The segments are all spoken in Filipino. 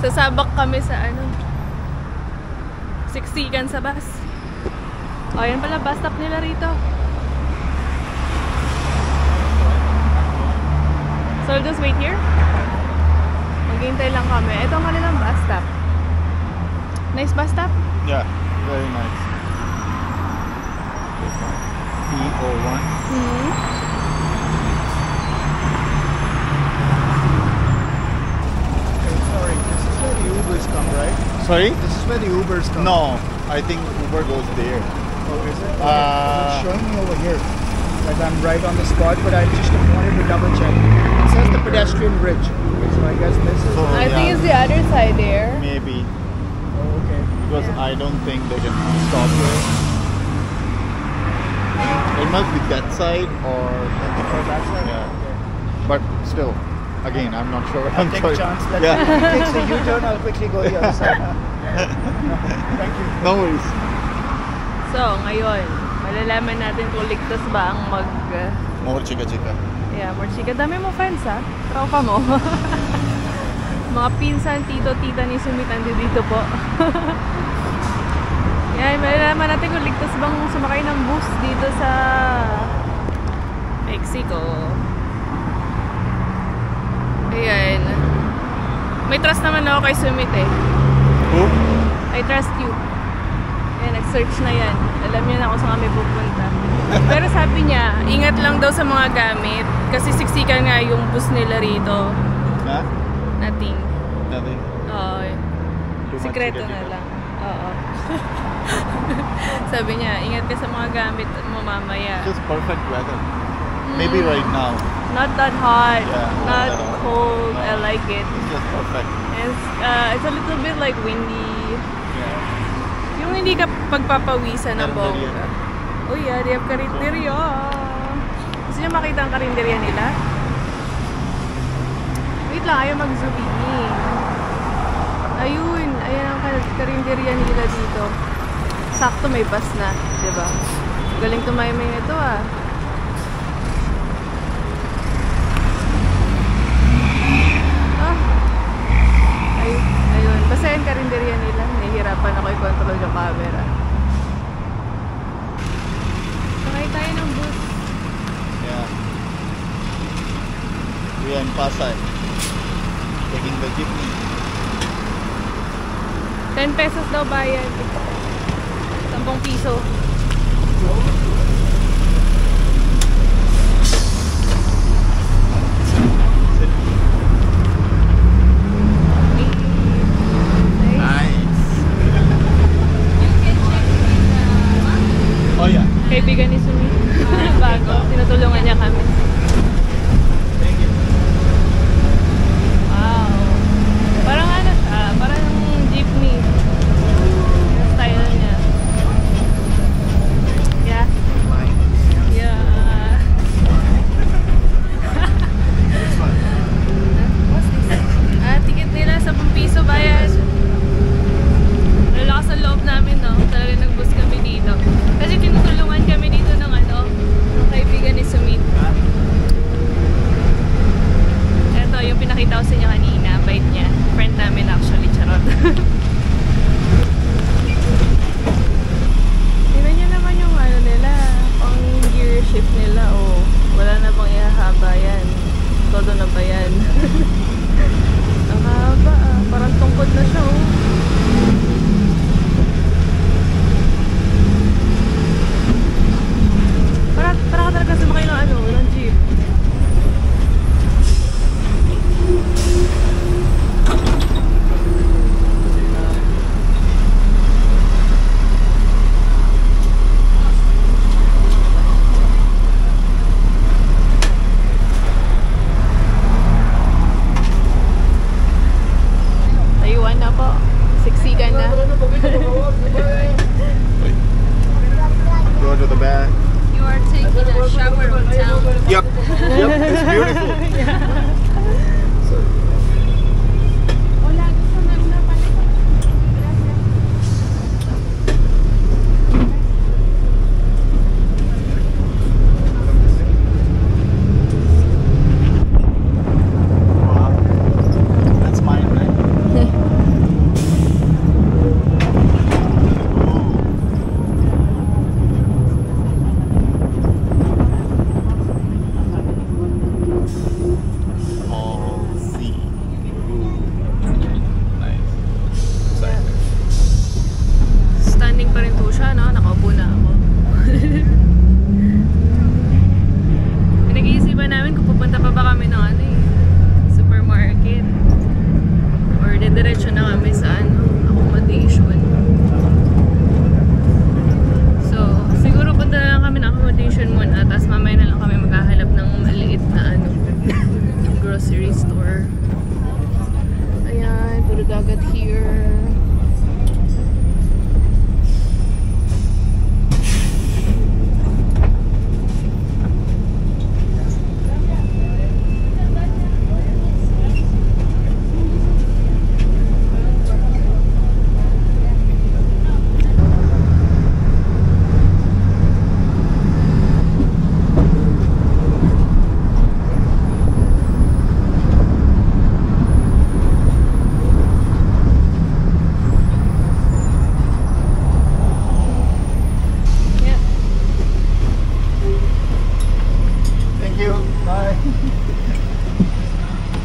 Sasabak kami sa ano, siksikan sa bus. O, yan pala, bus stop nila rito. So, we'll just wait here. Maghintay lang kami. Ito ang kanilang bus stop. Nice bus stop? Yeah, very nice. P01. Sorry, this is where the Ubers come, right? Sorry? This is where the Ubers come. No, I think Uber goes there. Oh, is it? It's showing me over here. Like I'm right on the spot, but I just wanted to double check. It says the pedestrian bridge. So I guess this is... So, I think it's the other side there. Maybe. Oh, okay. Because I don't think they can stop there. It must be that side or... Oh, that side? Yeah. Okay. But still, again, I'm not sure. I'll take a chance. Let's see if it takes a U-turn, I'll quickly go the other side. Thank you. No worries. So, ngayon, malalaman natin kung ligtas ba ang More chika-chika. Yeah, more chika. Dami mo friends ha? Tropa mo. Mga pinsan, tito, tita ni Sumit dito po. Yan, malalaman natin kung ligtas bang sumakay ng bus dito sa Mexico. Ayan. May trust naman ako kay Sumit eh. Who? I trust you. Ayan, nag-search na yan. Alam niya na kung saan kami pupunta. Pero sabi niya, ingat lang daw sa mga gamit. Kasi siksikan nga yung bus nila rito. Ha? Nothing. Nothing. Oo. Sikreto na lang. Oo. Sabi niya, ingat ka sa mga gamit mo mamaya. Just perfect weather. Maybe right now. Not that hot. Yeah, not at all. cold. No. I like it. It's just perfect. It's a little bit like windy. Yeah. Yung hindi ka pagpapawisan ng Karinderya. bongga. Oh yeah, they have karinderya. Gusto niyo makita ang karinderya nila? Wait lang, ayaw mag-zoom in. Ayun, ayan ang karinderya nila dito. Sakto may bus na, diba? Galing tumaymay nito ah. Ayun, basta yung karinderya nila. Nahihirapan ako i-control yung camera. Sakay tayo ng bus. Yeah. We are in Pasay. Taking the jeepney. 10 pesos daw bayad. 10 piso. Oh yeah. Kaibigan ni Sumi. Bago. Tinutulungan niya kami. Thank you. Wow. Parang ano siya? Parang jeepney. Yung style niya. Yeah. Yeah. What's this? Ticket nila 10 piso bayad. Lalakas ang loob namin, no? Talaga nag-bus kami dito. Kasi tinutulungan kami dito ng ano, ng kaibigan ni Sumit. Ito, yung pinakita ko sa inyo kanina, bait niya. Friend namin actually, charot. Tingnan niyo naman yung ano nila, pang gear shift nila. Oh, wala na bang ihahaba yan. Todo na ba yan? Ang haba ah, parang tungkod na siya oh. Para ka talaga sumakay ng ano, ng jeep. Tayuan na po. Siksikan na. Go to the back. You are taking a shower in town. Yep. Yep. It's beautiful. Hola, gusto na una pala. Wow. That's mine, right?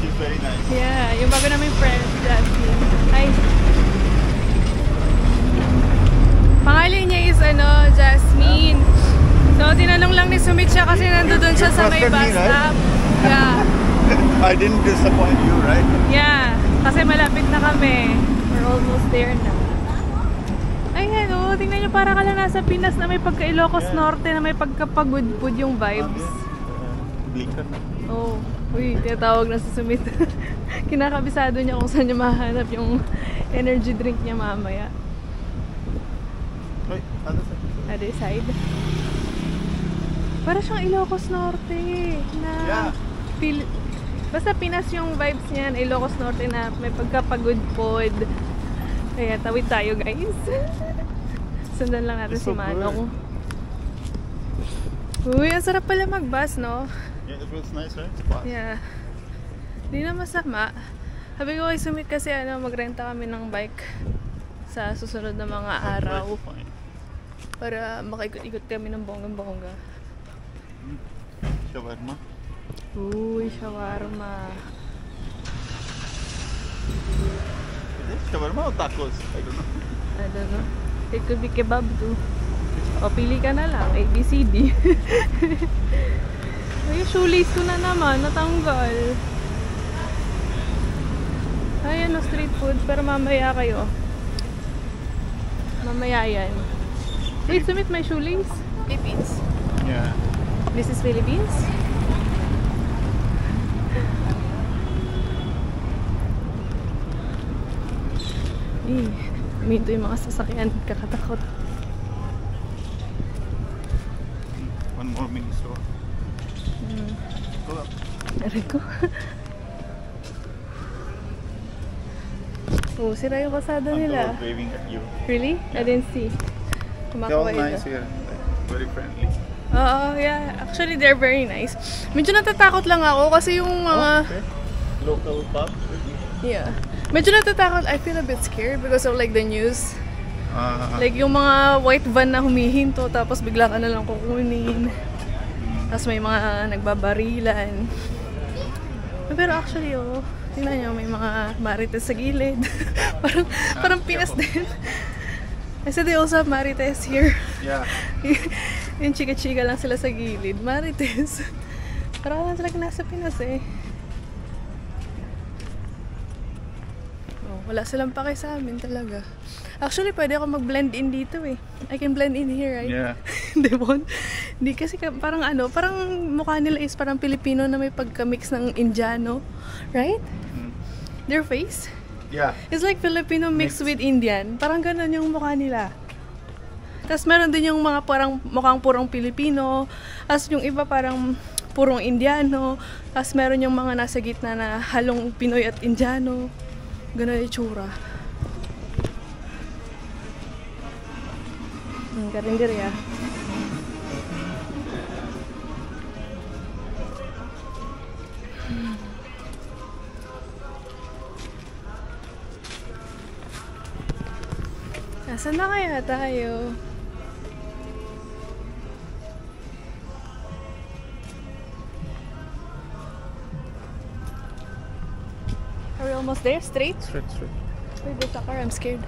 She's very nice. Yeah, yung bago namin friend, Jasmine. Ay. Pangalan niya is Jasmine. So, tinanong lang ni Sumit siya kasi nandoon siya sa may trusted me, bus right? stop. Yeah. I didn't disappoint you, right? Yeah. Kasi malapit na kami. We're almost there na. Ayan, tingnan niyo para ka lang nasa Pinas na may pagka-Ilocos Norte na may pagka-pagudpud yung vibes. Bleaker na. Oh, uy, tinatawag na si Sumit. Kinakabisado niya kung saan niya mahanap yung energy drink niya mamaya. Wait, other side. Other side. Para siyang Ilocos Norte na Yeah. Basta Pinas yung vibes niyan, Ilocos Norte na may pagkapagudpod. Kaya tawid tayo, guys. Sundan lang natin It's si so Manong. Uy, ang sarap pala mag-bus, no? Yeah, it feels nice, right? It's fast. Yeah. Di na masama. Sabi ko kay Sumit kasi magrenta kami ng bike sa susunod na mga araw. Fine. Para makaikot-ikot kami ng bonggang-bongga. Shawarma. Uy, shawarma. Is it shawarma or tacos? I don't know. I don't know. It could be kebab too. O, pili ka na lang. ABCD. Ay, shoelace ko na naman. Natanggal. Ay, street food. Pero mamaya kayo. Mamaya yan. Wait, Sumit, may shoelace? Philippines. Yeah. This is Philippines? Minto yung mga sasakyan. Kakatakot. One more mini store. Go up. Aray ko. Oh, sira yung kasada nila. Uncle waving at you. Really? I didn't see. They're all Kumakaway nice na. here. Very friendly. Oo, yeah. Actually, they're very nice. Medyo natatakot lang ako kasi yung mga... Okay. Local pub. Yeah. Medyo natatakot. I feel a bit scared because of like the news. Like yung mga white van na humihinto tapos bigla ka na lang kukunin. Tapos may mga nagbabarilan. Pero actually, tingnan nyo, may mga marites sa gilid. parang Pinas din. I said they also have marites here. Yeah. Yung chika-chika lang sila sa gilid. Marites. Parang lang sila nasa Pinas eh. Wala silang pake sa amin talaga. Actually, pwede ako mag-blend in dito eh. I can blend in here, right? Yeah. They won't. Hindi kasi parang parang mukha nila is parang Pilipino na may pagka-mix ng Indiano. Right? Their face? Yeah. It's like Filipino mixed with Indian. Parang ganun yung mukha nila. Tapos meron din yung mga parang mukhang purong Pilipino. Tapos yung iba parang purong Indiano. Tapos meron yung mga nasa gitna na halong Pinoy at Indiano. Ganun yung tsura. Karinderya. Nasaan na kaya tayo? Are we almost there? Straight? Straight. Wait, there's a car. I'm scared.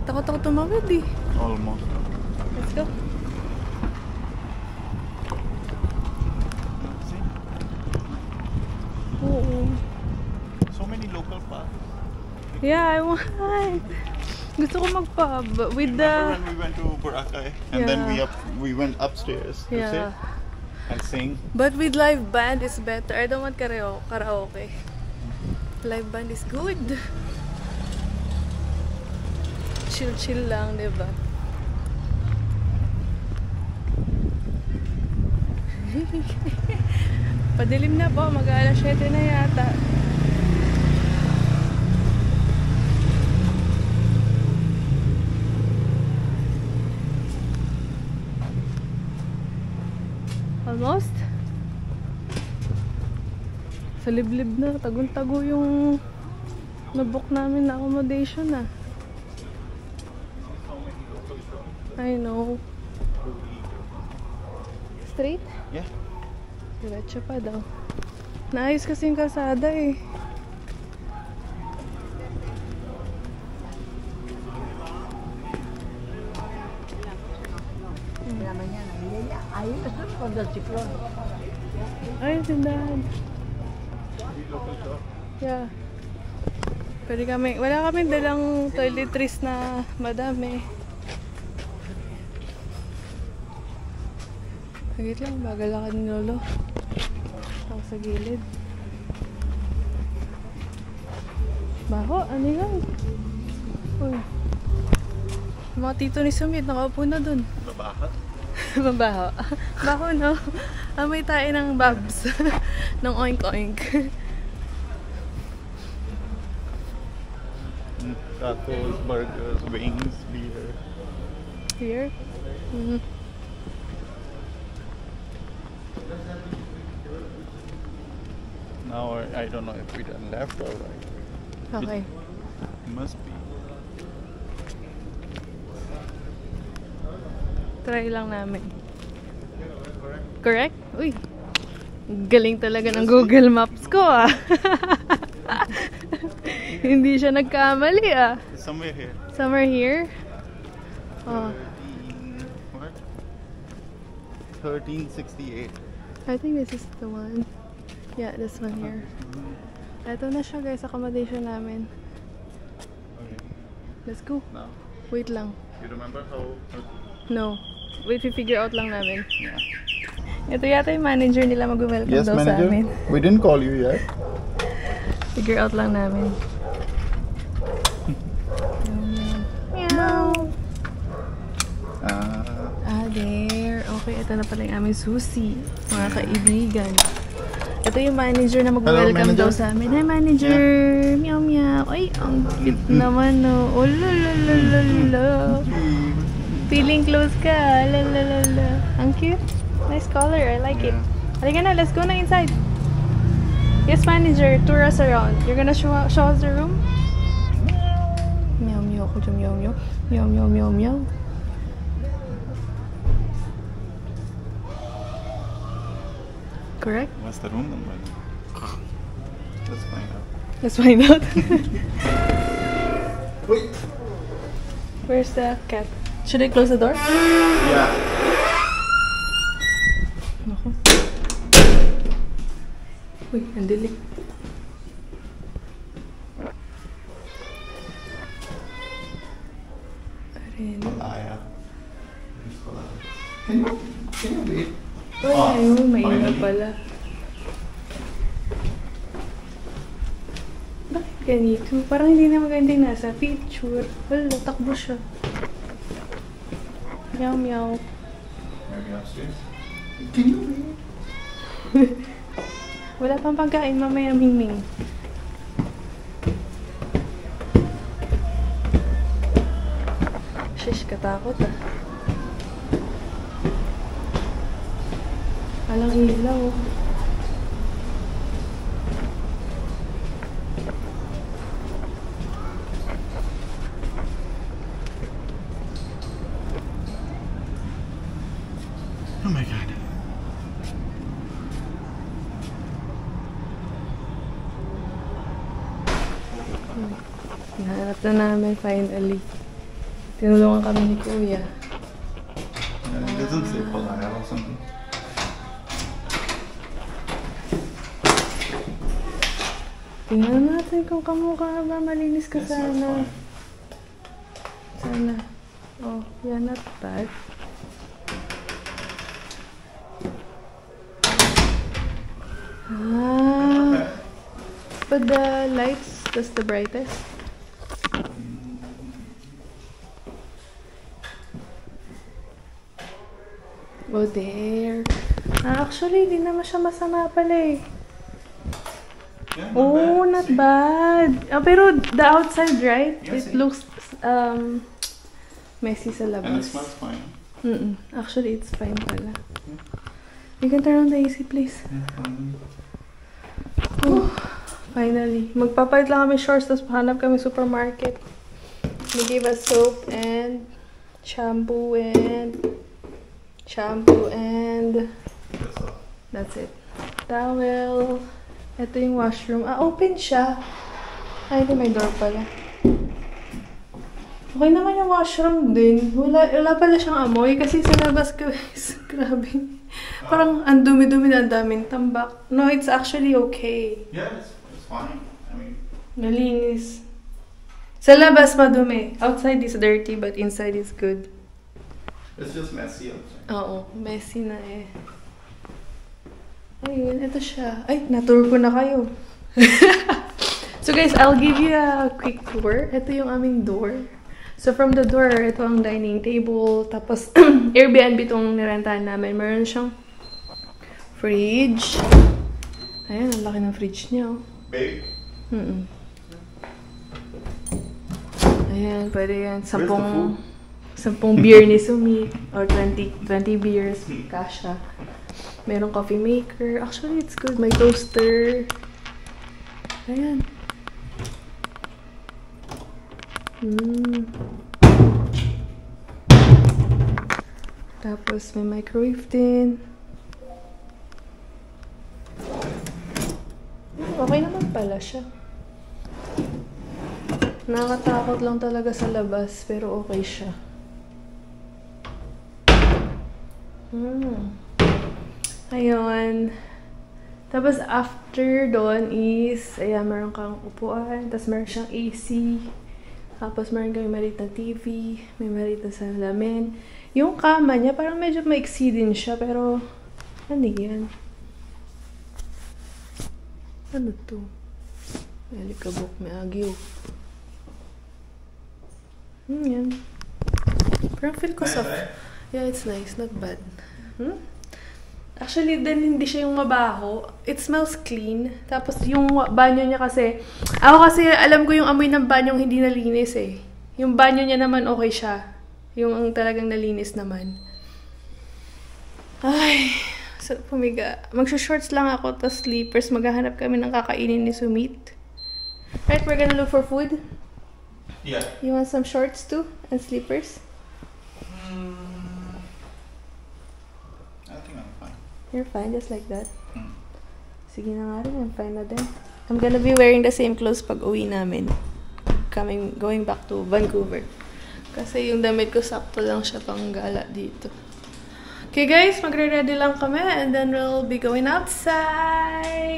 Takot ako tumawid eh. Almost. Let's go. See? Oo. So many local pubs. Yeah, I want. Gusto ko mag-pub with Remember the... when we went to Boracay and then we went upstairs to sit and sing? But with live band is better. I don't want karaoke. Live band is good. Chill lang, diba? Padilim na po, mag-alas 7 na yata. Almost. Sa liblib na, tagong-tago yung nabook namin na accommodation na. I know. Straight? Yeah. Diretso pa daw. Naayos kasi yung kalsada eh. Ay, tindahan. Yeah. Pwede kami, wala kami dalang toiletries na madami. Sagit lang, bagal lakad ni Lolo. Ako sa gilid. Baho, ano yan? Uy. Mga tito ni Sumit, nakaupo na dun. Mabaho? Mabaho. Baho, no? Amoy tayo ng babs. Ng oink-oink. Tacos, burgers, wings, beer. Here? Mm-hmm. Now I don't know if we done left or right. Okay. It must be. Try lang namin. Correct? Uy. Galing talaga ng Google Maps ko ah. Hindi siya nagkamali ah. Somewhere here. Somewhere here? Oh. 1368. I think this is the one. Yeah, this one here. Ito na siya guys, accommodation namin. Okay. Let's go. Now, Wait lang. you remember how? No. Wait, figure out lang namin. Yeah. Ito yata yung manager nila mag-welcome Yes, daw sa manager. amin. We didn't call you yet. Figure out lang namin. Meow. There. Okay, ito na pala yung aming susi. Mga kaibigan. Ito yung manager na mag-welcome daw sa amin. Hi, manager! Yeah. Meow, meow. Ay, ang cute naman, no. Oh, lalalala. Feeling close ka. Lalalala. Ang cute. Nice color. I like it. Halika na, let's go na inside. Yes, manager. Tour us around. You're gonna show us the room? Meow, meow. Ako dyan, meow, meow. Meow, meow, meow, meow. Correct? What's the room number? Let's find out. Let's find out. Wait. Where's the cat? Should I close the door? Yeah. Naku. Uy, ang dilim. Arin. Yeah. Can you wait? Uy, ayun, maingat pala. Bakit ganito? Parang hindi na maganda yung nasa picture. Wala, takbo siya. Meow, meow. Maybe upstairs. Can you wait? Wala pang pagkain mamaya, Mingming. Shish, katakot ah. Alang ilaw. Oh my god. Nahanap na namin finally. Tinulungan kami ni Kuya. It doesn't say Palaya or something. Tingnan natin kung kamukha ba. Malinis ka Yes, sana. that's Sana. Oh, yeah, not bad. Ah. But the lights, that's the brightest. Oh, there. Actually, di naman siya masama pala eh. Yeah, Oh, bad. not See? bad. Pero the outside, right? Yes, It looks messy sa And it labas. smells fine. Actually, it's fine pala. You can turn on the AC, please. Oh, finally. Magpapalit lang kami shorts, tapos pahanap kami supermarket. They gave us soap and shampoo and That's it. Towel. Ito yung washroom. Open siya. Ay, hindi, may door pala. Okay naman yung washroom din. Wala pala siyang amoy kasi sa labas, guys. Grabe. Parang ang dumi-dumi na, ang daming tambak. No, it's actually okay. Yeah, it's fine. I mean, Malinis. Sa labas madumi. Outside is dirty but inside is good. it's just messy outside. Oo, messy na eh. Ayun, ito siya. Ay, na-tour ko na kayo. So guys, I'll give you a quick tour. Ito yung aming door. So from the door, ito ang dining table. Tapos, Airbnb itong nirentahan namin. Meron siyang fridge. Ayan, ang laki ng fridge niya. Big. Ayan, pwede yan. 10 beer ni Sumi. Or 20 beers. Kasha. Merong coffee maker. Actually, it's good. May toaster. Ayan. Tapos, may microwave din. Okay naman pala siya. Nakakatakot lang talaga sa labas, pero okay siya. Ayun. Tapos, after doon is, ayan, meron kang upuan. Tapos, meron siyang AC. Tapos, meron kang maliit na TV. May maliit na salamin. Yung kama niya, parang medyo maiksi din siya. Pero, ano yan? Ano to? May alikabok, may agyo. Yan. Parang feel ko soft. Yeah, it's nice. Not bad. Actually, then hindi siya yung mabaho. It smells clean. Tapos yung banyo niya kasi, ako kasi alam ko yung amoy ng banyong hindi nalinis eh. Yung banyo niya naman okay siya. Yung talagang nalinis naman. Ay, so pumiga. Magsha-shorts lang ako, tapos sleepers. Maghahanap kami ng kakainin ni Sumit. Right, we're gonna look for food? Yeah. You want some shorts too? And sleepers? I think I'm fine. You're fine, just like that? Sige na nga rin, I'm fine na din. I'm gonna be wearing the same clothes pag uwi namin. Going back to Vancouver. Kasi yung damit ko sakto lang siya pang gala dito. Okay guys, magre-ready lang kami and then we'll be going outside.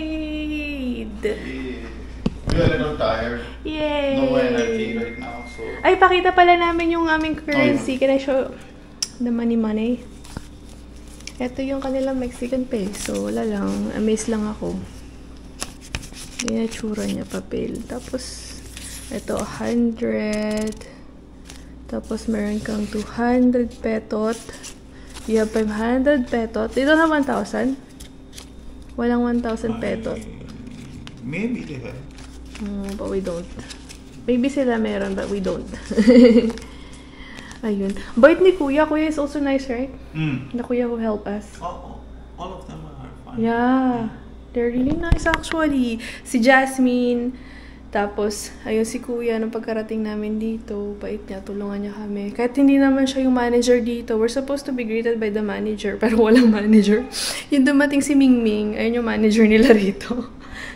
We're a little tired. Yay! No energy right now, so... Ay, pakita pala namin yung aming currency. Can I show the money? Ito yung kanilang Mexican peso. Wala lang. Amazed lang ako. Yan yung tsura niya, papel. Tapos, ito, 100. Tapos, meron kang 200 petot. You have 500 petot. Dito na 1,000. Walang 1,000 petot. Maybe they have. But we don't. Maybe sila meron, but we don't. Ayun. Bait ni Kuya. Kuya is also nice, right? The Kuya who help us. All of them are fine. Yeah. They're really nice actually. Si Jasmine. Tapos, ayun si Kuya, nung pagkarating namin dito, bait niya, tulungan niya kami. Kahit hindi naman siya yung manager dito, we're supposed to be greeted by the manager, pero walang manager. Yung dumating si Mingming, ayun yung manager nila rito.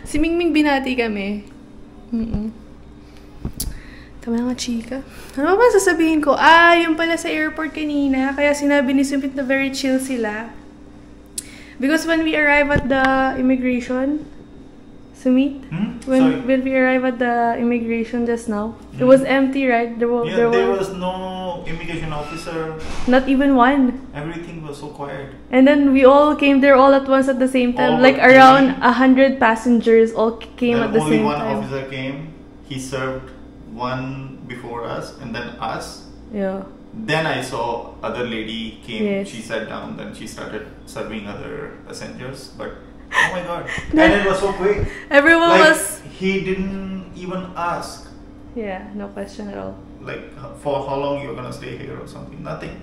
Si Mingming binati kami. Tama na nga, chika. Ano ba sasabihin ko? Yung pala sa airport kanina, kaya sinabi ni Sumit na very chill sila. Because when we arrive at the immigration, Sumit, when we arrive at the immigration just now, it was empty, right? There was no immigration officer. Not even one. Everything was so quiet. And then we all came there all at once at the same time. Like around 100 passengers all came at the same time. Only one officer came. He served one before us and then us. Yeah. Then I saw other lady came. Yes. She sat down. Then she started serving other passengers. But oh my god! And it was so quick. Everyone was. He didn't even ask. Yeah, no question at all. Like for how long you're gonna stay here or something. Nothing.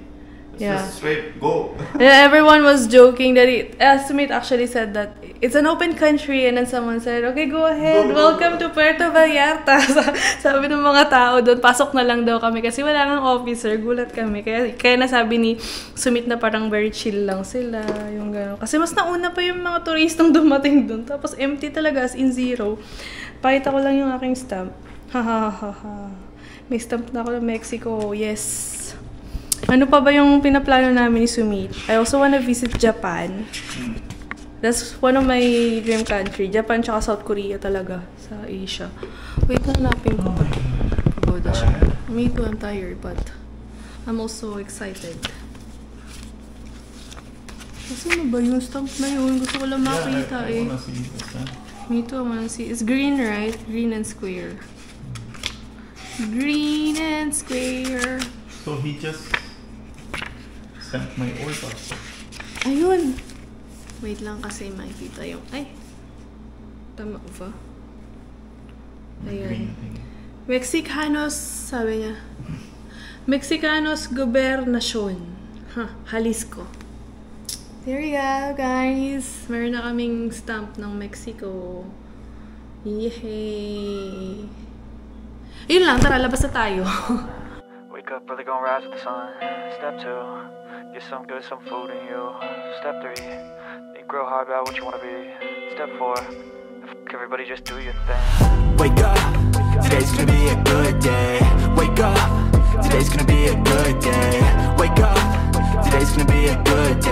Yeah. Just straight go. Yeah, everyone was joking that Sumit actually said that it's an open country, and then someone said, okay, go ahead, welcome to Puerto Vallarta. Sabi ng mga tao doon, pasok na lang daw kami kasi wala nang officer, gulat kami. Kaya nasabi ni Sumit na parang very chill lang sila, yung gano'n. Kasi mas nauna pa yung mga turistang dumating doon, tapos empty talaga, as in zero. Pakita ko lang yung aking stamp. Hahaha. May stamp na ako ng Mexico, yes. Ano pa ba yung pinaplano namin ni Sumit? I also wanna visit Japan. That's one of my dream country. Japan tsaka South Korea talaga sa Asia. Wait, hanapin ko. Pagoda siya. Me too, I'm tired, but I'm also excited. Kasi ano ba yung stamp na yun? Gusto ko lang makita I eh. wanna see this, huh? Me too, I wanna see. It's green, right? Green and square. Green and square. So he just sent my order. Ayun! Wait lang kasi makikita yung... Ay! Tama ba? Ayun. Mexicanos, sabi niya. Mexicanos Gobernasyon. Jalisco. There you go, guys. Meron na kaming stamp ng Mexico. Yehey! Yun lang, tara, labas na tayo. Wake up, really gonna rise with the sun. Step 2, get some good, some food in you. Step 3, think real hard about what you wanna be. Step 4, everybody just do your thing. Wake up, today's gonna be a good day. Wake up, today's gonna be a good day. Wake up, today's gonna be a good day.